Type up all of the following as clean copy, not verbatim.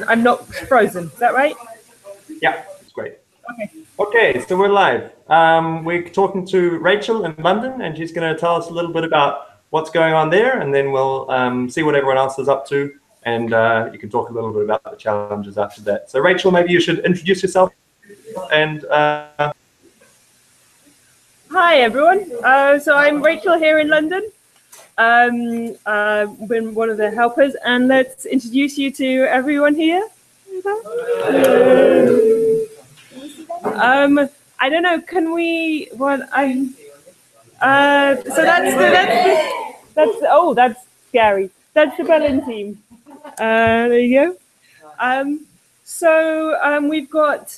I'm not frozen. Is that right? Yeah, it's great. Okay. Okay, so we're live. We're talking to Rachel in London, and she's going to tell us a little bit about what's going on there, and then we'll see what everyone else is up to, and you can talk a little bit about the challenges after that. So Rachel, maybe you should introduce yourself and Hi everyone. So I'm Rachel here in London. I've been one of the helpers, and let's introduce you to everyone here. I don't know. Can we? Well, so that's scary. That's the Berlin team. There you go. We've got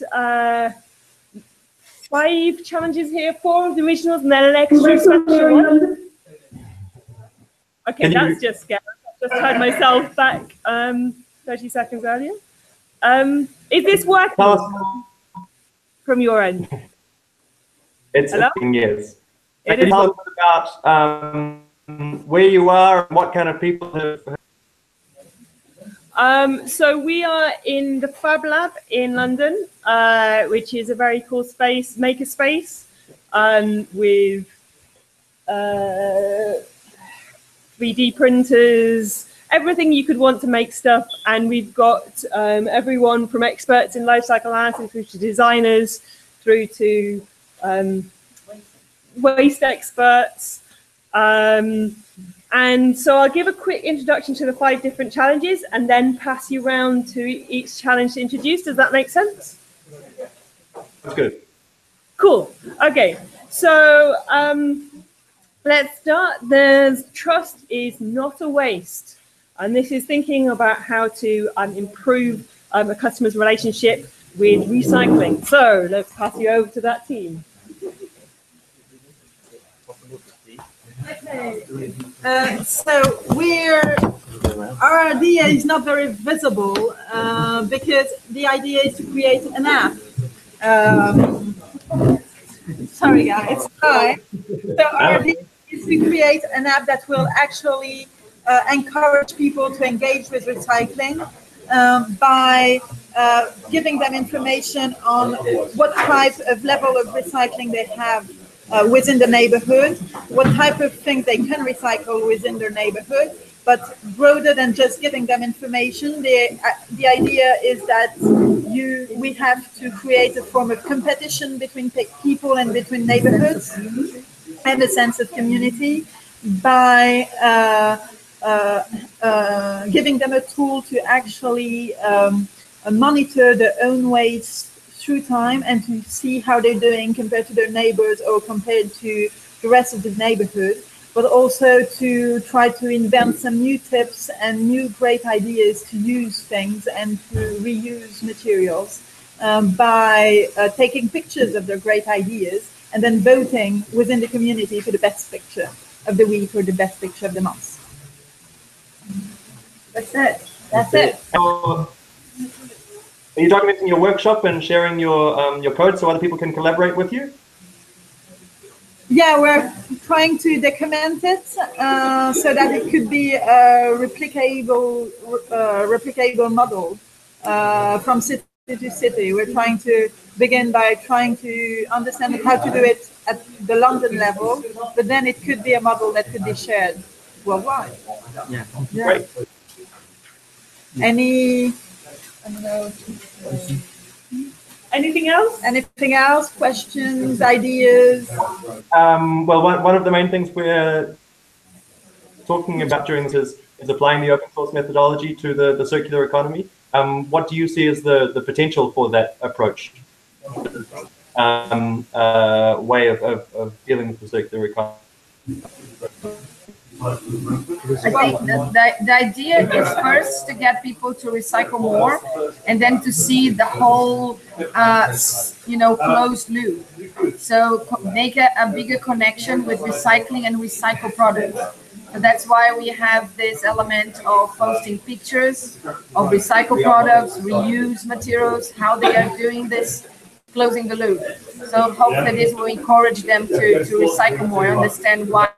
5 challenges here, 4 of the originals, and then an extra special one. Okay, that's just scary. I just heard myself back 30 seconds earlier. Is this working from your end? It's working, yes. It is. Tell us about where you are and what kind of people have. So we are in the Fab Lab in London, which is a very cool space, maker space, with 3D printers, everything you could want to make stuff. And we've got everyone from experts in lifecycle analysis through to designers, through to waste experts. And so I'll give a quick introduction to the 5 different challenges and then pass you around to each challenge to introduce. Does that make sense? That's good. Cool. Okay. So let's start. There's trust is not a waste. And this is thinking about how to improve a customer's relationship with recycling. So let's pass you over to that team. Okay, so our idea is not very visible because the idea is to create an app. Sorry guys, hi. So our idea is to create an app that will actually encourage people to engage with recycling by giving them information on what type of level of recycling they have within the neighborhood, what type of things they can recycle within their neighborhood, but broader than just giving them information. The idea is that we have to create a form of competition between people and between neighborhoods and a sense of community by giving them a tool to actually monitor their own waste through time and to see how they're doing compared to their neighbors or compared to the rest of the neighborhood, but also to try to invent some new tips and new great ideas to use things and to reuse materials by taking pictures of their great ideas and then voting within the community for the best picture of the week or the best picture of the month. That's it. That's it. Are you documenting your workshop and sharing your code so other people can collaborate with you? Yeah, we're trying to document it so that it could be a replicable model from city to city. We're trying to begin by trying to understand how to do it at the London level, but then it could be a model that could be shared worldwide. Yeah. Great. Anything else? Anything else? Questions, ideas? Well, one of the main things we're talking about during this is applying the open source methodology to the circular economy. What do you see as the potential for that approach? Way of dealing with the circular economy? I think the idea is first to get people to recycle more, and then to see the whole, closed loop. So make a bigger connection with recycling and recycle products. So that's why we have this element of posting pictures of recycled products, reuse materials, how they are doing this, closing the loop. So hopefully this will encourage them to recycle more, understand why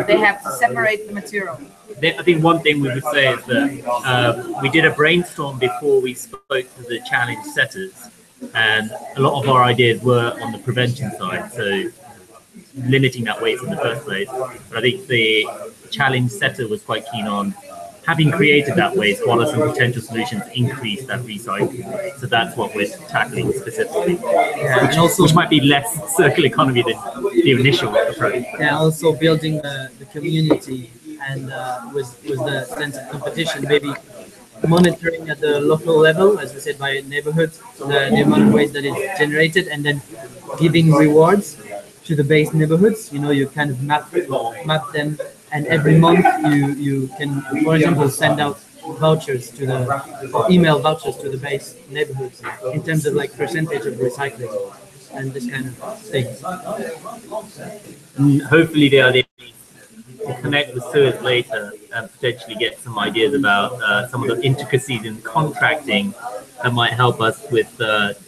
they have to separate the material. I think one thing we would say is that we did a brainstorm before we spoke to the challenge setters, and a lot of our ideas were on the prevention side, so limiting that waste in the first place. But I think the challenge setter was quite keen on having created that waste, what are some potential solutions to increase that recycling? So that's what we're tackling specifically, which might be less circular economy than the initial approach. Yeah, also building the community and with the sense of competition, maybe monitoring at the local level, as we said, by neighborhoods, the amount of waste that is generated, and then giving rewards to the base neighborhoods. You know, you kind of map them, and every month you can, for example, send out vouchers to or email vouchers to the base neighborhoods in terms of like percentage of recycling and this kind of things. And hopefully the idea is to connect with Suez later and potentially get some ideas about some of the intricacies in contracting that might help us with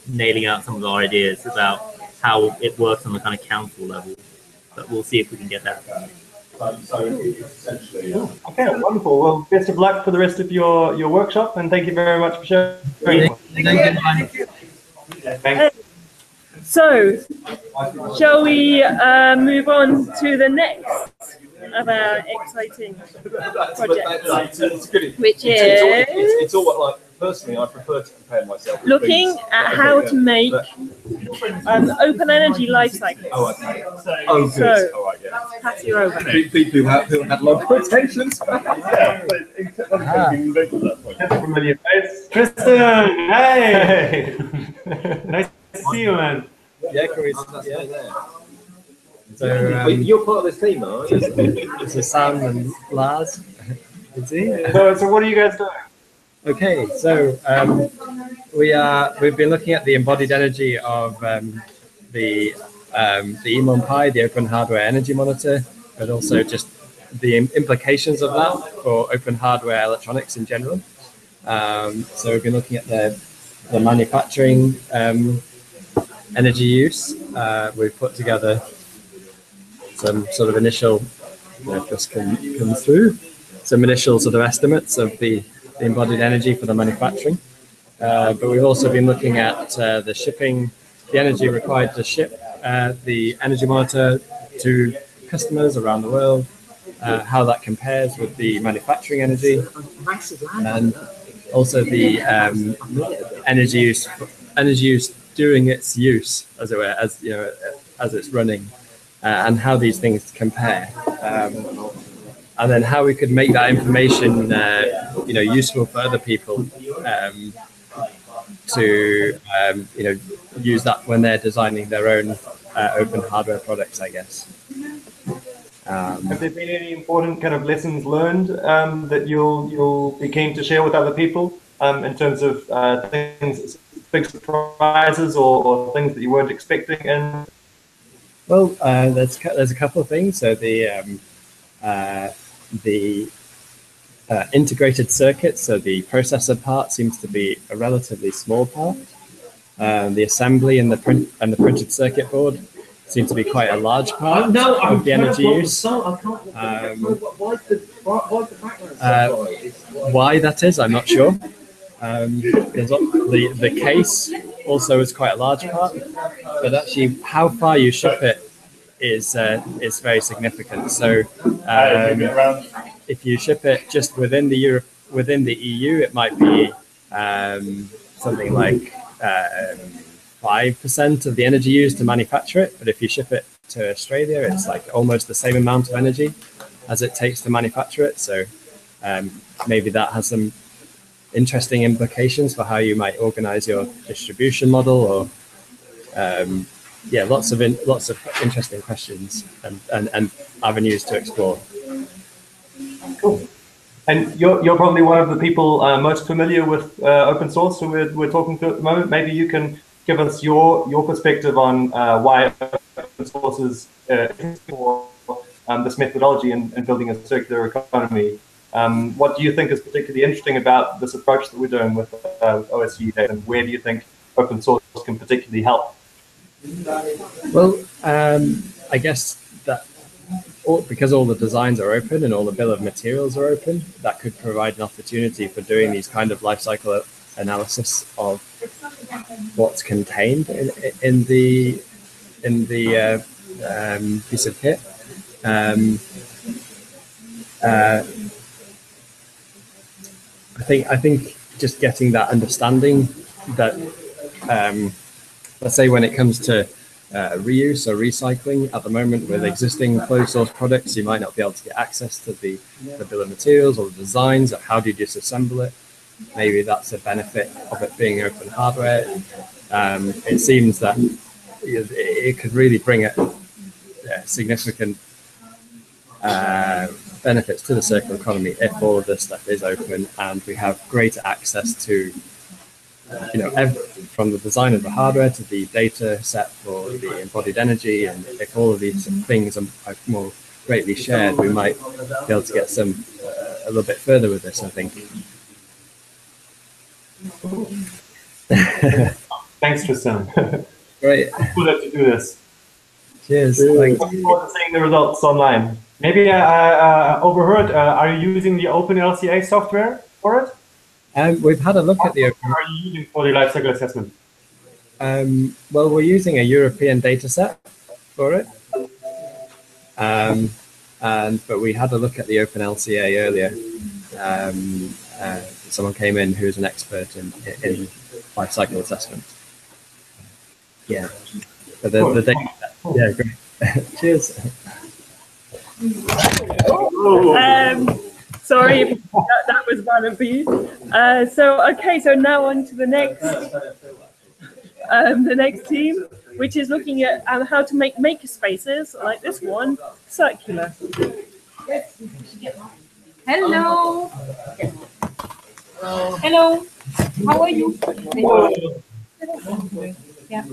nailing out some of our ideas about how it works on the kind of council level. But we'll see if we can get that. Okay, wonderful. Well, best of luck for the rest of your workshop, and thank you very much for sharing. Thank you. Thanks. So, shall we move on to the next of our exciting projects, which is it's all like, personally, I prefer to compare myself looking at how to make open energy life cycles. Oh, okay. So, Good. All right, yeah. pass you over. People who had long quotations. Familiar face. Tristan, hey! Nice to see you, man. Yeah, Chris. Yeah. So You're part of this team, aren't you? it's a Sam and Lars. So what are you guys doing? Okay, so we've been looking at the embodied energy of the EMON Pi, the Open Hardware Energy Monitor, but also just the implications of that for open hardware electronics in general. So we've been looking at the manufacturing energy use. We've put together some sort of initial, just come through, some initial sort of estimates of the embodied energy for the manufacturing. But we've also been looking at the shipping, the energy required to ship the energy monitor to customers around the world, how that compares with the manufacturing energy, and also the energy use during its use, as it were, as it's running, and how these things compare. And then how we could make that information, useful for other people to, use that when they're designing their own open hardware products, I guess. Have there been any important kind of lessons learned that you'll be keen to share with other people in terms of things, big surprises or things that you weren't expecting? Well, there's a couple of things. So the integrated circuit, so the processor part seems to be a relatively small part. The assembly and the printed circuit board seem to be quite a large part of the energy use. Why that is, I'm not sure. Because the case also is quite a large part, but actually how far you ship it is very significant. So if you ship it just within the EU, it might be something like 5% of the energy used to manufacture it. But if you ship it to Australia, it's like almost the same amount of energy as it takes to manufacture it. So maybe that has some interesting implications for how you might organize your distribution model, or lots of interesting questions and avenues to explore. Cool. And you're probably one of the people most familiar with open source who we're talking to at the moment. Maybe you can give us your perspective on why open source is for this methodology in building a circular economy. What do you think is particularly interesting about this approach that we're doing with OSCEdays, and where do you think open source can particularly help? Well, I guess that because all the designs are open and all the bill of materials are open, that could provide an opportunity for doing these kind of life cycle analysis of what's contained in the piece of kit. I think just getting that understanding that, let's say when it comes to reuse or recycling, at the moment with existing closed source products, you might not be able to get access to the bill of materials or the designs, or how do you disassemble it? Maybe that's a benefit of it being open hardware. It seems that it could really bring a significant benefits to the circular economy if all of this stuff is open and we have greater access to, from the design of the hardware to the data set for the embodied energy, and if all of these things are more greatly shared, we might be able to get a little bit further with this, I think. Thanks, Tristan. Great. Cool to do this. Cheers. Looking forward to seeing the results online. Maybe I overheard, are you using the OpenLCA software for it? We've had a look at the open. What are you using for the life cycle assessment? Well, we're using a European data set for it. But we had a look at the OpenLCA earlier. Someone came in who's an expert in life cycle assessment. Yeah. But the data set. Yeah, great. Cheers. Sorry, that was violent for you. So now on to the next team, which is looking at how to make maker spaces like this one circular. Hello. Hello. How are you? Yeah.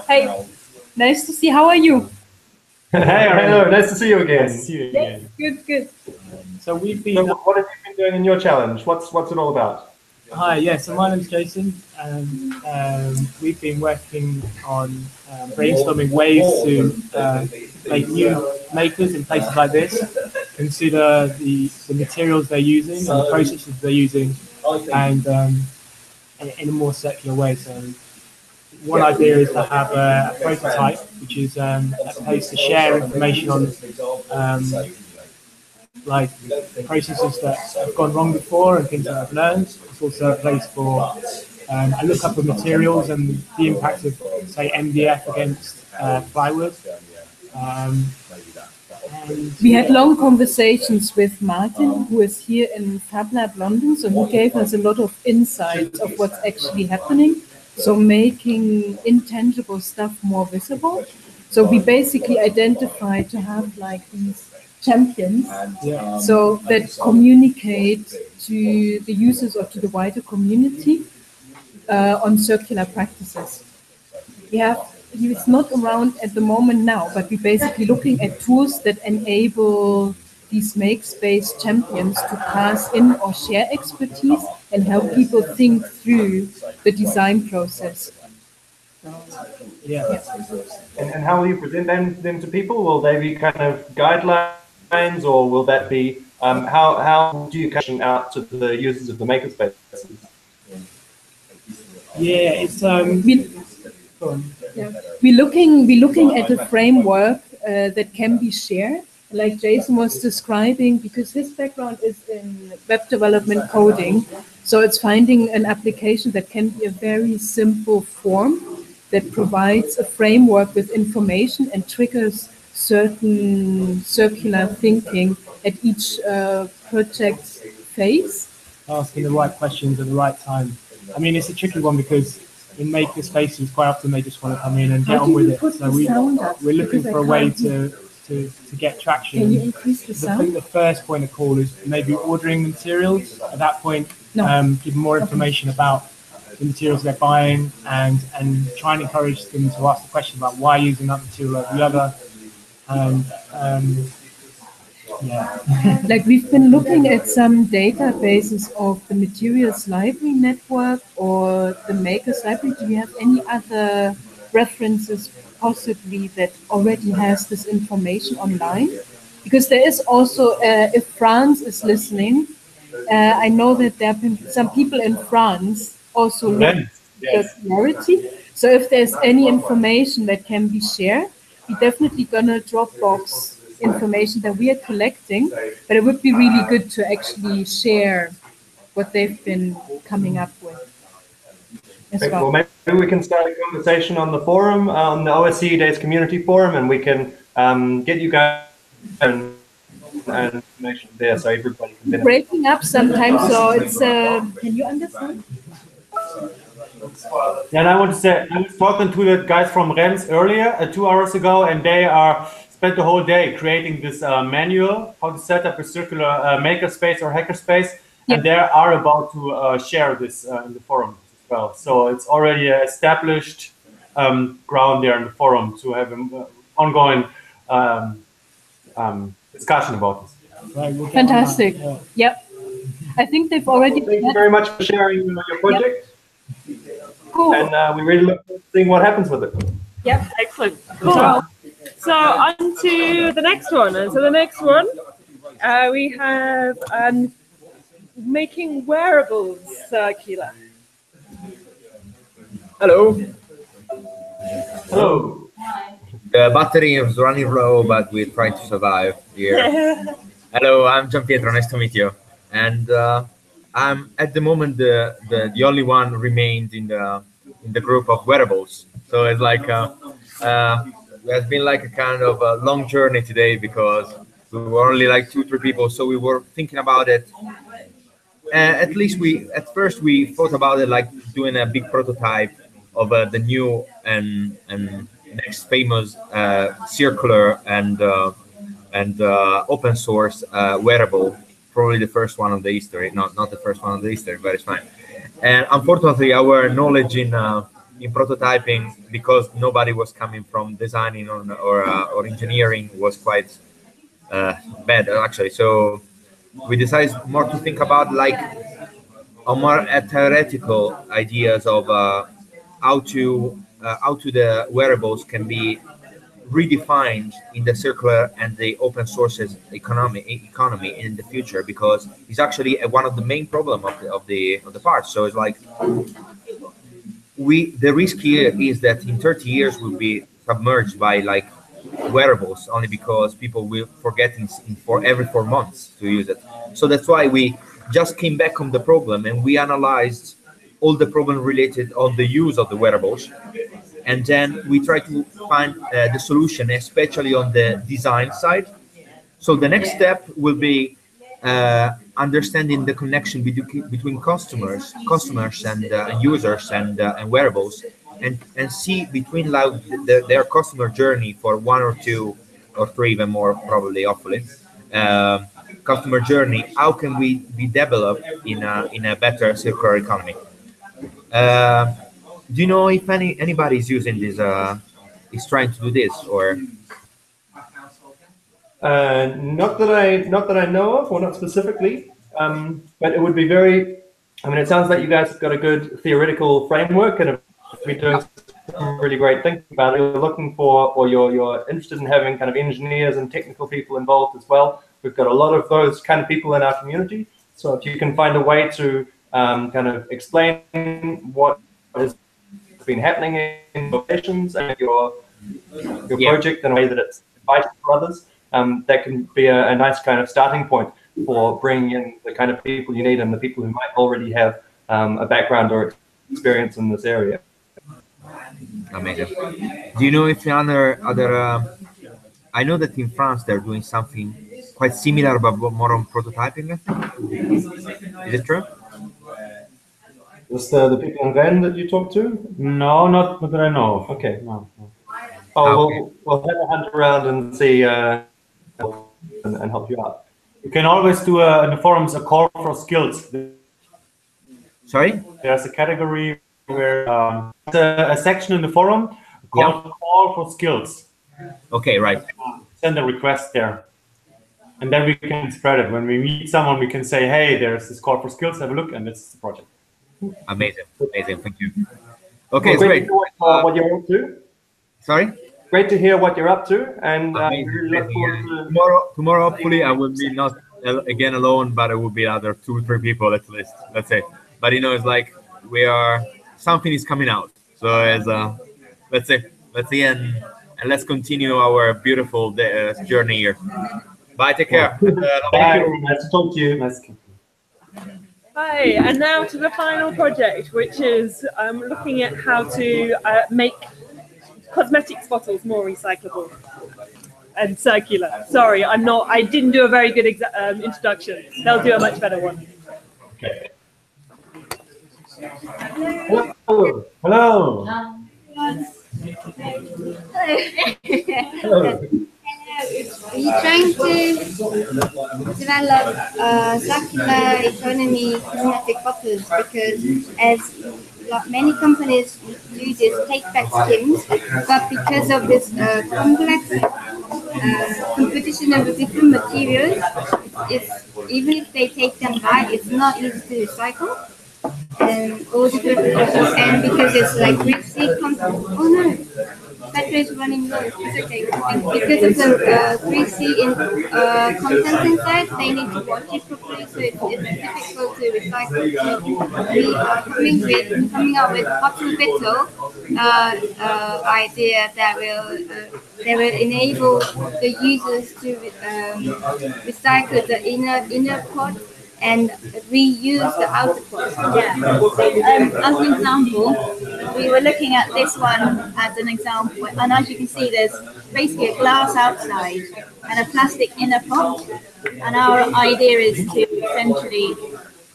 Hey, nice to see. How are you? Hey, hello. Nice to see you again. Yes, good. So we've been. So what have you been doing in your challenge? What's it all about? Hi, yeah. So my name's Jason, and we've been working on brainstorming ways to make new makers in places like this. Consider the materials they're using and the processes they're using, and in a more circular way. So one idea is to have a prototype, which is a place to share information on like processes that have gone wrong before and things that I've learned. It's also a place for a lookup of materials and the impact of, say, MDF against plywood. We had long conversations with Martin, who is here in FabLab London, so he gave us a lot of insights of what's actually happening. So making intangible stuff more visible. So we basically identified to have like these champions, so that communicate to the users or to the wider community on circular practices. It's not around at the moment now, but we're basically looking at tools that enable these makespace champions to pass in or share expertise and help people think through the design process. And how will you present them to people? Will they be kind of guidelines, or will that be how do you cash out to the users of the makerspace? Yeah, it's We're looking at a framework that can be shared, like Jason was describing, because his background is in web development coding. So it's finding an application that can be a very simple form that provides a framework with information and triggers certain circular thinking at each project phase. Asking the right questions at the right time. I mean, it's a tricky one because in maker spaces, quite often they just want to come in and get on with it. So we're looking for a way to get traction. Can you increase the sound? I think the first point of call is maybe ordering the materials. At that point, give more information about the materials they're buying and try and encourage them to ask the question about why using that material over the other. Like we've been looking at some databases of the Materials Library Network or the Makers Library. Do you have any other references possibly that already has this information online? Because there is also, if France is listening, I know that there have been some people in France also look at circularity. So if there's any information that can be shared, we're definitely gonna Dropbox information that we are collecting, but it would be really good to actually share what they've been coming up with as Great. well. Well, maybe we can start a conversation on the forum, on the OSCEdays community forum, and we can get you guys and information there so everybody can benefit. Breaking up sometimes, so it's, can you understand? Yeah, and I want to say, I was talking to the guys from REMS earlier, 2 hours ago, and they are spent the whole day creating this manual, how to set up a circular makerspace or hackerspace, and they are about to share this in the forum as well. So it's already an established ground there in the forum to have an ongoing discussion about this. Fantastic. Yep. I think they've already. Thank you very much for sharing your project. Cool. And we really look forward to seeing what happens with it. Yep, excellent. Cool. So on to the next one. And so the next one, we have making wearables circular. Hello. Hello. The battery is running low, but we're trying to survive here. Hello, I'm Gian Pietro. Nice to meet you. And I'm at the moment the only one remained in the group of wearables. So it's like it has been like a kind of a long journey today because we were only like 2-3 people. So we were thinking about it. At least at first we thought about it like doing a big prototype of the new and next famous circular and open source wearable. Probably the first one of the history, not the first one of the history, but it's fine. And unfortunately, our knowledge in prototyping, because nobody was coming from designing or engineering, was quite bad actually. So we decided more to think about like a more theoretical ideas of how to the wearables can be redefined in the circular and the open sources economy in the future, because it's actually one of the main problem of the parts. So it's like the risk here is that in 30 years we'll be submerged by like wearables only because people will forget for every 4 months to use it. So that's why we just came back on the problem and we analyzed all the problem related on the use of the wearables. And then we try to find the solution, especially on the design side. So the next step will be understanding the connection between customers and users and wearables, and see between like their customer journey for 1 or 2 or 3, even more probably, hopefully, customer journey. How can we be developed in a better circular economy? Do you know if anybody is using this, is trying to do this, or? Not that I know of, or not specifically, but it would be very. I mean, it sounds like you guys have got a good theoretical framework and have been doing some really great thinking about it. You're looking for, or you're interested in having kind of engineers and technical people involved as well. We've got a lot of those kind of people in our community. So if you can find a way to kind of explain what has been happening in innovations and your project in a way that it's inviting for others, that can be a nice kind of starting point for bringing in the kind of people you need and the people who might already have a background or experience in this area. Amazing. Do you know if other I know that in France they're doing something quite similar, but more on prototyping, I think. Is it true? Is the people in Rennes that you talk to? No, not that I know of. Okay. No. Oh, Okay. we'll have a hunt around and see and help you out. You can always do in the forums a call for skills. Sorry? There's a category where a section in the forum called call for skills. Okay, right. Send a request there. And then we can spread it. When we meet someone, we can say, hey, there's this call for skills, have a look, and it's the project. Amazing, thank you. Okay, well, great. What you're up to? Sorry? great to hear what you're up to, and Amazing, really look amazing. forward to Tomorrow, hopefully, I will be not again alone, but it will be other 2-3 people at least. Let's say. But it's like we are. Something is coming out. So as let's see, and let's continue our beautiful journey here. Bye. Take care. Thank you. Nice to talk to you. Nice to Hi, and now to the final project, which is looking at how to make cosmetics bottles more recyclable and circular. Sorry, I didn't do a very good introduction. They'll do a much better one. Okay. Hello. Hello. Hello. We're trying to develop circular economy cosmetic bottles because as many companies do this take-back schemes, but because of this complex competition of the different materials, even if they take them back, it's not easy to recycle. And because it's like greasy content. Oh no, battery is running low. It's okay. Because of the greasy content inside, they need to wash it properly, so it's difficult to recycle. So we are coming up with bottle brittle idea that will enable the users to recycle the inner pot and reuse the outer pot. Yeah. As an example, we were looking at this one as an example, and as you can see, there's basically a glass outside and a plastic inner pot. And our idea is to essentially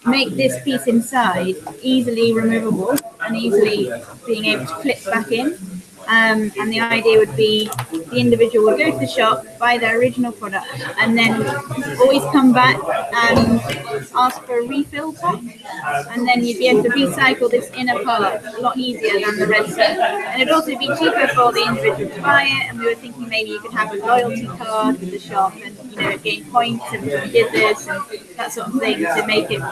make this piece inside easily removable and easily being able to clip back in. And the idea would be the individual would go to the shop, buy their original product, and then always come back and ask for a refill pack. And then you'd be able to recycle this inner part a lot easier than the red stuff. And it'd also be cheaper for the individual to buy it. And we were thinking maybe you could have a loyalty card with the shop and gain points if you did this and that sort of thing to make it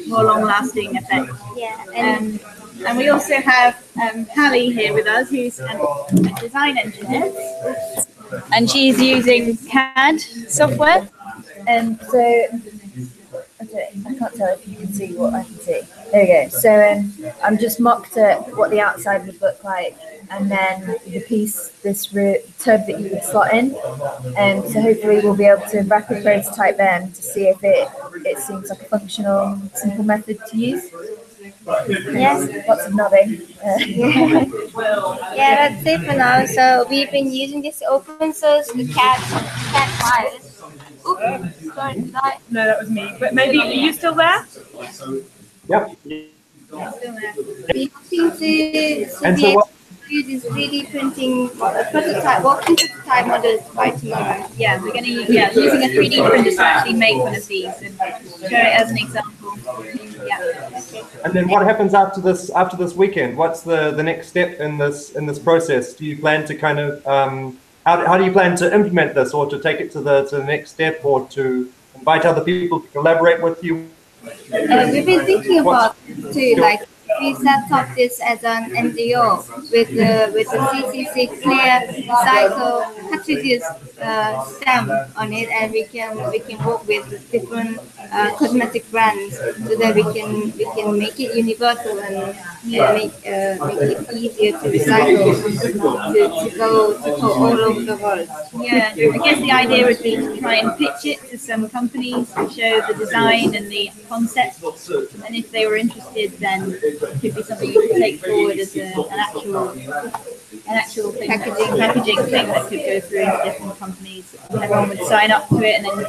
more long-lasting effect. Yeah. And we also have Hallie here with us, who's a design engineer, and she's using CAD software. And so, I can't tell if you can see what I can see. There we go. So I'm just mocked at what the outside would look like, and then the piece, this tub that you would slot in. And so hopefully we'll be able to rapid prototype them to see if it seems like a functional, simple method to use. Yes, lots of nodding. Yeah, that's it for now. So we've been using this open source CAD files. Oops, sorry, No, that was me. But maybe, are you still there? Yep. We're hoping to be able to do this 3D printing walking prototype models by tomorrow. Yeah, we're going to using a 3D printer to actually make one of these and show it as an example. Yeah. Okay. And then what happens after this weekend? What's the next step in this process? Do you plan to kind of how do you plan to implement this, or to take it to the next step, or to invite other people to collaborate with you? We've been thinking about it too, like we set up this as an NGO with the CCC clear cycle cartridges stamp on it, and we can work with different cosmetic brands so that we can make it universal and make it easier to recycle to go all over the world. Yeah, I guess the idea would be to try and pitch it to some companies to show the design and the concept, and if they were interested, then it could be something you could take forward as an actual thing, packaging thing that could go through into different companies. Everyone would sign up to it, and then you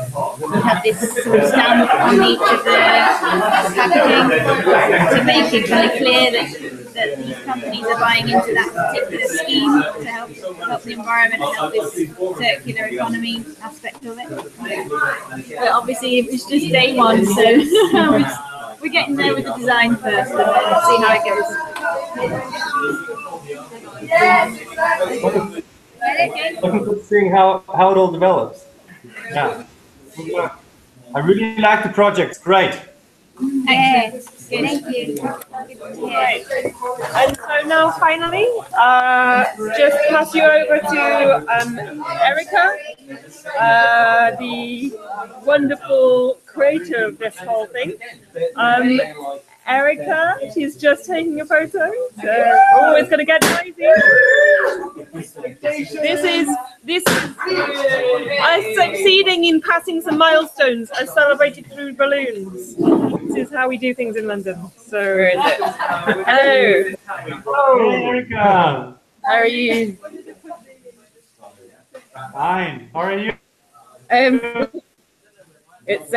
have this sort of stamp on each of the packaging to make it kind of clear that these companies are buying into that particular scheme to help the environment and help this circular economy aspect of it. But obviously it's just day one, so we're getting there with the design first and then see how it goes. Looking forward to seeing how it all develops. Yeah. I really like the project. It's great. Excellent. Thank you. Right. And so now finally, just pass you over to Erica, the wonderful creator of this whole thing. Erica, she's just taking a photo. So, oh, it's gonna get noisy. This is us succeeding in passing some milestones as celebrated through balloons. This is how we do things in London. So, where is it? Hello. Hello, Erica. How are you? Fine. How are you? It's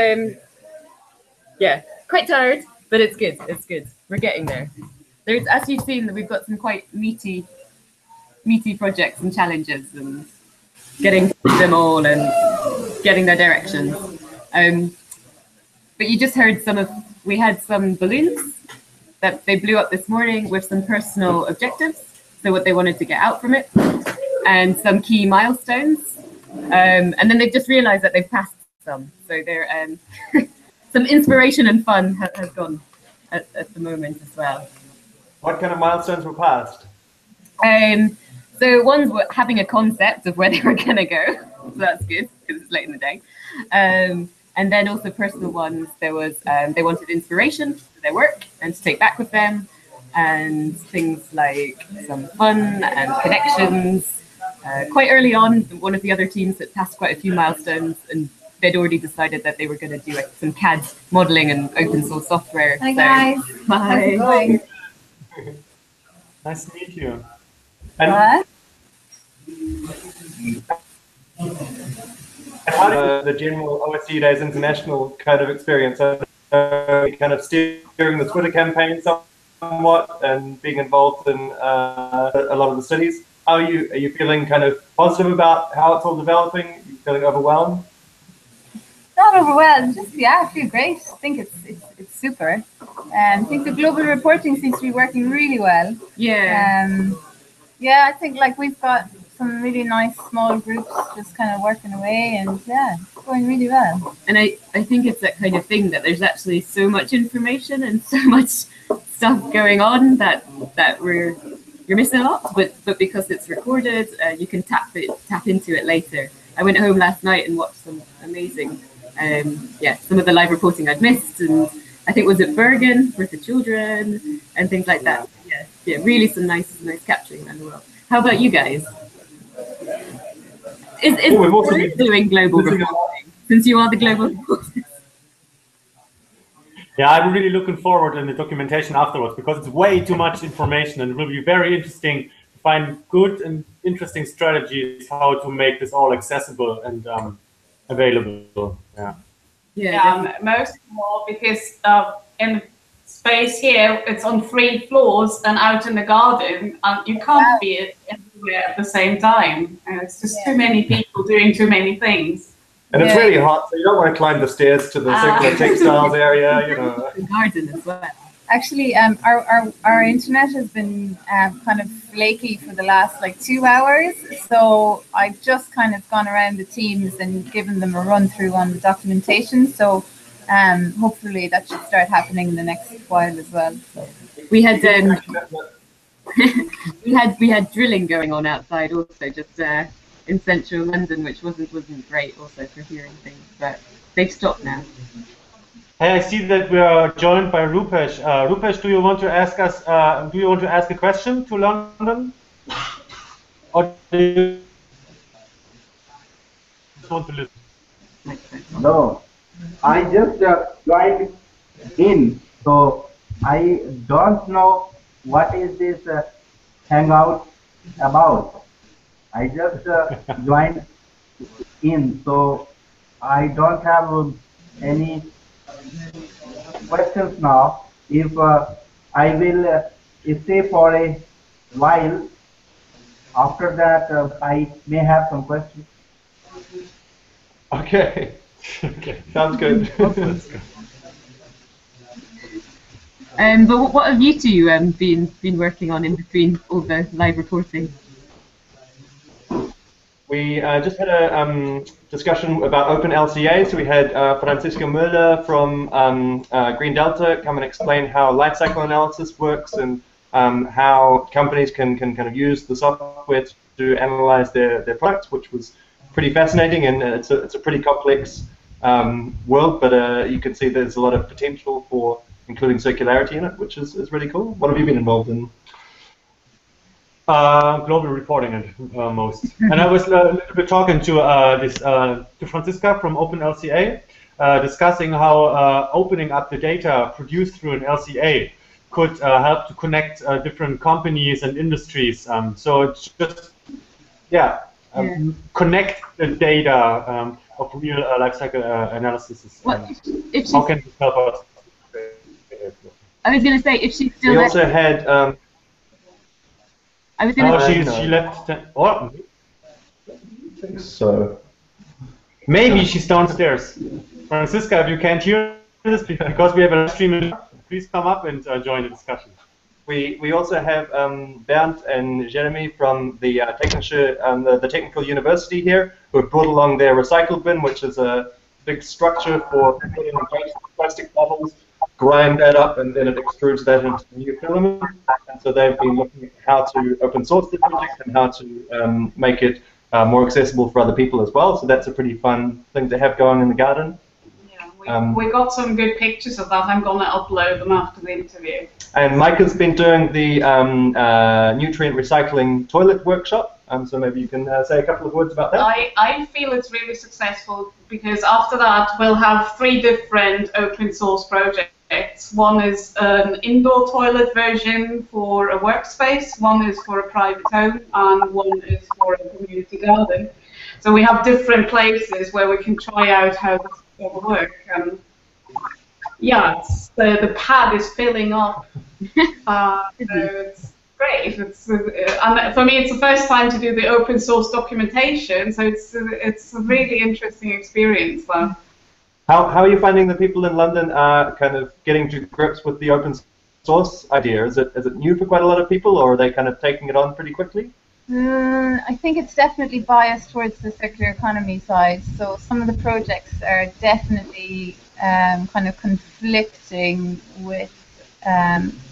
yeah, quite tired, but it's good. It's good. We're getting there. There's, as you've seen, we've got some quite meaty projects and challenges, and getting them all and getting their directions. But you just heard we had some balloons that they blew up this morning with some personal objectives, so what they wanted to get out from it, and some key milestones. And then they've just realized that they've passed some. So they're some inspiration and fun has gone at the moment as well. What kind of milestones were passed? So ones were having a concept of where they were going to go. So that's good because it's late in the day. And then also personal ones. There was they wanted inspiration for their work and to take back with them, and things like some fun and connections. Quite early on, one of the other teams had passed quite a few milestones, and they'd already decided that they were going to do some CAD modeling and open source software. Hi guys. Bye. Nice to meet you. What? How did the general OSCEdays International kind of experience? Kind of steering the Twitter campaign somewhat and being involved in a lot of the cities. Are you feeling kind of positive about how it's all developing? Are you feeling overwhelmed? Not overwhelmed, just I feel great. I think it's super. I think the global reporting seems to be working really well. Yeah. Yeah, I think like we've got some really nice small groups just kind of working away, and yeah, it's going really well. And I think it's that kind of thing that there's actually so much information and so much stuff going on that you're missing a lot, but because it's recorded, you can tap into it later. I went home last night and watched some amazing, some of the live reporting I'd missed, and I think was it Bergen with the children and things like that. Yeah, really some nice capturing around the world. How about you guys? We've also been doing global reporting since you are the global reporters. Yeah, I'm really looking forward in the documentation afterwards because it's way too much information, and it will be very interesting to find good and interesting strategies how to make this all accessible and available. Yeah, most of all because in space here it's on 3 floors and out in the garden, you can't be everywhere at the same time. It's just too many people doing too many things. And it's really hot, so you don't want to climb the stairs to the circular textiles area, you know. The garden as well. Actually, our internet has been kind of flaky for the last 2 hours, so I've just kind of gone around the teams and given them a run through on the documentation. So hopefully that should start happening in the next while as well. So. We had we had drilling going on outside also, just in central London, which wasn't great also for hearing things, but they've stopped now. Hey, I see that we are joined by Rupesh. Rupesh, do you want to ask us? Do you want to ask a question to London, or do you just want to listen? No, I just joined in, so I don't know what is this hangout about. I just joined in, so I don't have any questions now. If I will stay for a while, after that I may have some questions. Okay. Okay, sounds good. But what have you two been working on in between all the live reporting? We just had a discussion about open LCA. So we had Francisco Müller from Green Delta come and explain how life cycle analysis works and how companies can kind of use the software to analyze their products, which was pretty fascinating. And it's a pretty complex world, but you can see there's a lot of potential for including circularity in it, which is really cool. What have you been involved in? Global reporting and most. And I was a little bit talking to to Francisca from OpenLCA, discussing how opening up the data produced through an LCA could help to connect different companies and industries. So it's just, connect the data of real lifecycle analysis. How can this help us? I was going to say, if she's still we there. Also had. I was going to. She left. Oh, so maybe she's downstairs. Francisca, if you can't hear this because we have a live stream, please come up and join the discussion. We also have Bernd and Jeremy from the technical university here, who have brought along their recycle bin, which is a big structure for putting plastic bottles, grind that up, and then it extrudes that into new filament. And so they've been looking at how to open source the project and how to make it more accessible for other people as well. So that's a pretty fun thing to have going in the garden. We got some good pictures of that. I'm going to upload them after the interview. And Mike has been doing the nutrient recycling toilet workshop. So maybe you can say a couple of words about that. I feel it's really successful because after that we'll have 3 different open source projects. One is an indoor toilet version for a workspace, one is for a private home, and one is for a community garden. So we have different places where we can try out how this will work. Yeah, the pad is filling up. So it's great. And for me, it's the first time to do the open source documentation, so it's a really interesting experience. How are you finding the people in London are kind of getting to grips with the open source idea? Is it new for quite a lot of people, or are they kind of taking it on pretty quickly? I think it's definitely biased towards the circular economy side. So some of the projects are definitely kind of conflicting with,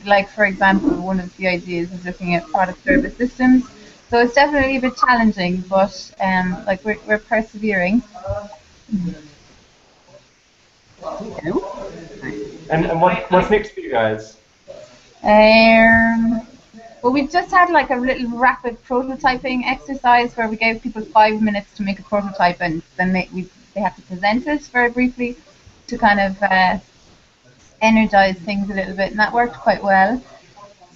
like for example, one of the ideas is looking at product service systems. So it's definitely a bit challenging, but like we're persevering. And what's next for you guys? Well, we've just had like a little rapid prototyping exercise where we gave people 5 minutes to make a prototype, and then they have to present it very briefly to kind of energize things a little bit, and that worked quite well.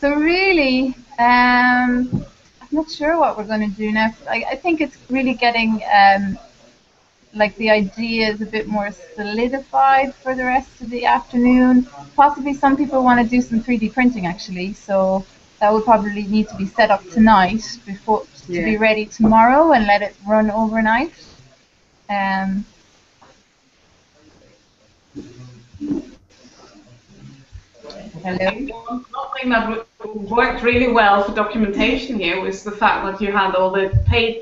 So really, I'm not sure what we're going to do now. I think it's really getting like the idea is a bit more solidified for the rest of the afternoon. Possibly some people want to do some 3D printing actually, so that would probably need to be set up tonight to be ready tomorrow and let it run overnight. One thing that worked really well for documentation here was the fact that you had all the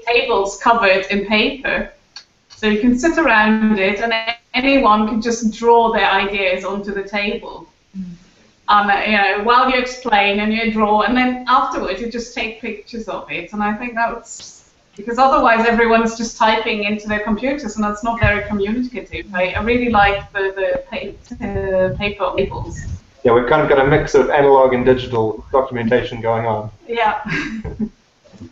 tables covered in paper. So you can sit around it and anyone can just draw their ideas onto the table. While you explain and you draw, and then afterwards you just take pictures of it. And I think that's because otherwise everyone's just typing into their computers, and that's not very communicative. I really like the paper labels. Yeah, we've kind of got a mix of analog and digital documentation going on. Yeah.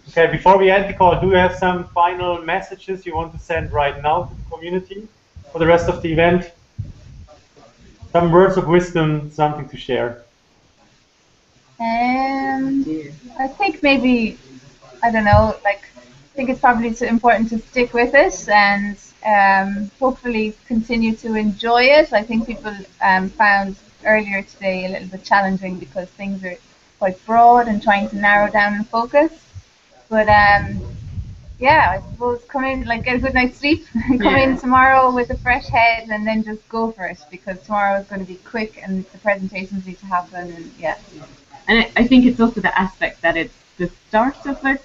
Okay, before we end the call, do you have some final messages you want to send right now to the community for the rest of the event? Some words of wisdom, something to share. I think maybe, I don't know, I think it's probably important to stick with it and hopefully continue to enjoy it. I think people found earlier today a little bit challenging because things are quite broad and trying to narrow down and focus. But yeah, I suppose come in, get a good night's sleep, and come in tomorrow with a fresh head, and then just go for it, because tomorrow is going to be quick and the presentations need to happen, and yeah. And I think it's also the aspect that it's the start of it,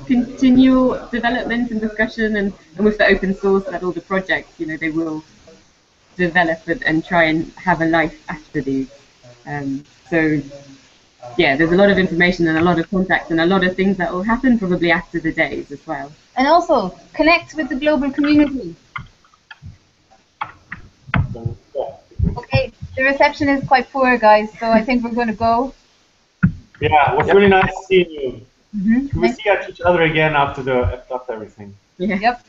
continual development and discussion, and with the open source that all the projects, they will develop it and try and have a life after these. So yeah, there's a lot of information and a lot of contacts and a lot of things that will happen probably after the days as well. And also connect with the global community. Okay, the reception is quite poor, guys, so I think we're going to go. Yeah, it was really nice seeing you. Mm-hmm. We'll see each other again after everything. Yeah. Yep.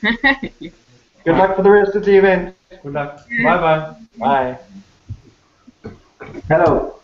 Good luck for the rest of the event. Good luck. Bye-bye. Bye. Hello.